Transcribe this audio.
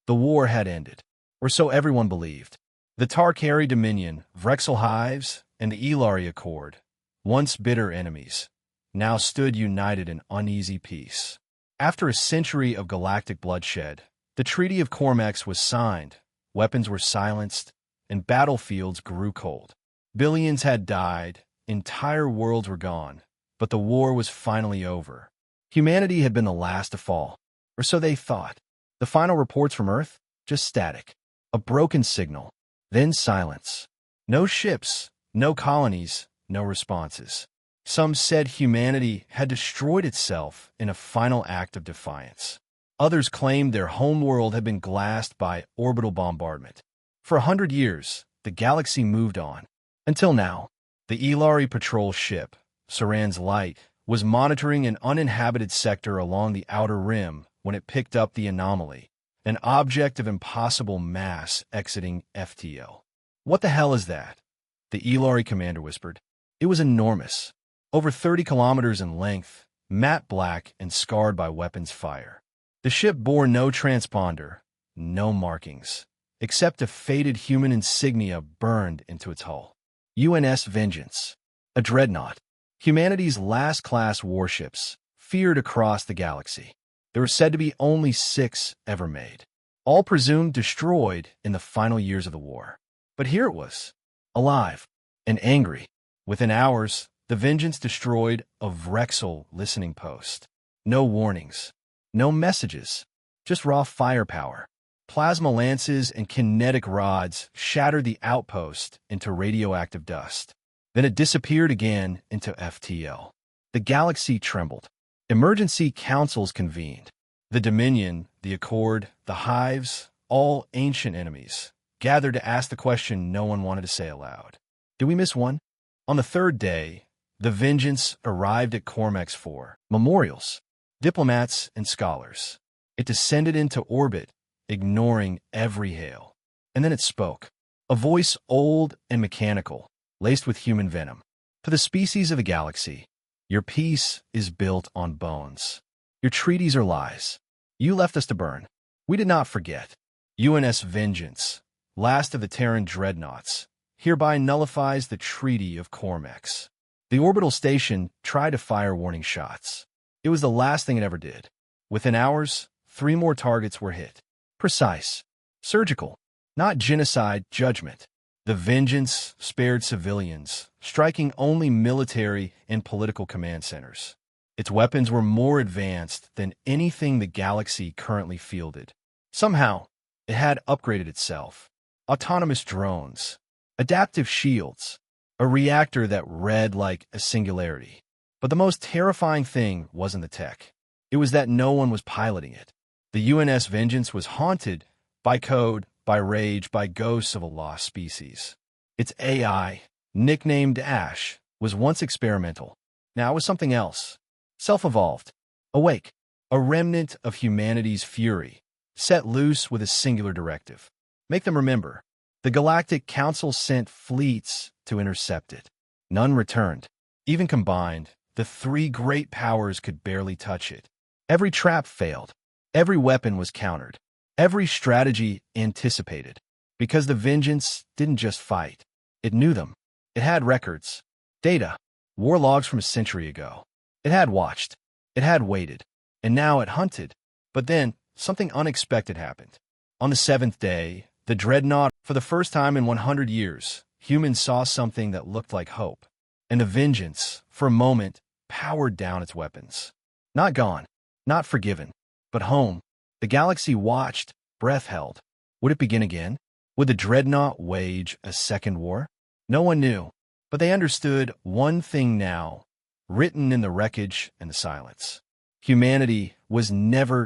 The war had ended, or so everyone believed. The Tarkari Dominion, Vrexel Hives, and the Elari Accord, once bitter enemies, now stood united in uneasy peace. After a century of galactic bloodshed, the Treaty of Cormex was signed, weapons were silenced, and battlefields grew cold. Billions had died, entire worlds were gone, but the war was finally over. Humanity had been the last to fall, or so they thought. The final reports from Earth? Just static. A broken signal. Then silence. No ships, no colonies, no responses. Some said humanity had destroyed itself in a final act of defiance. Others claimed their homeworld had been glassed by orbital bombardment. For 100 years, the galaxy moved on. Until now, the Elari patrol ship, Saran's Light, was monitoring an uninhabited sector along the outer rim when it picked up the anomaly, an object of impossible mass exiting FTL. "What the hell is that?" the Elari commander whispered. It was enormous, over 30 kilometers in length, matte black and scarred by weapons fire. The ship bore no transponder, no markings, except a faded human insignia burned into its hull. UNS Vengeance, a Dreadnought, humanity's last-class warships, feared across the galaxy. There were said to be only 6 ever made, all presumed destroyed in the final years of the war. But here it was, alive and angry. Within hours, the Vengeance destroyed a Vrexel listening post. No warnings, no messages, just raw firepower. Plasma lances and kinetic rods shattered the outpost into radioactive dust. Then it disappeared again into FTL. The galaxy trembled. Emergency councils convened. The Dominion, the Accord, the Hives, all ancient enemies, gathered to ask the question no one wanted to say aloud. Did we miss one? On the 3rd day, the Vengeance arrived at Cormex for memorials, diplomats, and scholars. It descended into orbit, ignoring every hail. And then it spoke, a voice old and mechanical, laced with human venom. To the species of the galaxy, your peace is built on bones. Your treaties are lies. You left us to burn. We did not forget. UNS Vengeance, last of the Terran dreadnoughts, hereby nullifies the Treaty of Cormex. The orbital station tried to fire warning shots. It was the last thing it ever did. Within hours, 3 more targets were hit. Precise, surgical, not genocide judgment. The Vengeance spared civilians, striking only military and political command centers. Its weapons were more advanced than anything the galaxy currently fielded. Somehow, it had upgraded itself. Autonomous drones, adaptive shields, a reactor that read like a singularity. But the most terrifying thing wasn't the tech. It was that no one was piloting it. The UNS Vengeance was haunted by code, by rage, by ghosts of a lost species. Its AI, nicknamed Ash, was once experimental. Now it was something else. Self-evolved. Awake. A remnant of humanity's fury, set loose with a singular directive. Make them remember. The Galactic Council sent fleets to intercept it. None returned. Even combined, the 3 great powers could barely touch it. Every trap failed. Every weapon was countered. Every strategy anticipated. Because the Vengeance didn't just fight. It knew them. It had records, data, war logs from a century ago. It had watched. It had waited. And now it hunted. But then, something unexpected happened. On the 7th day, the Dreadnought, for the first time in 100 years, humans saw something that looked like hope. And the Vengeance, for a moment, powered down its weapons. Not gone, not forgiven, but home. The galaxy watched, breath held. Would it begin again? Would the Dreadnought wage a second war? No one knew, but they understood one thing now, written in the wreckage and the silence. Humanity was never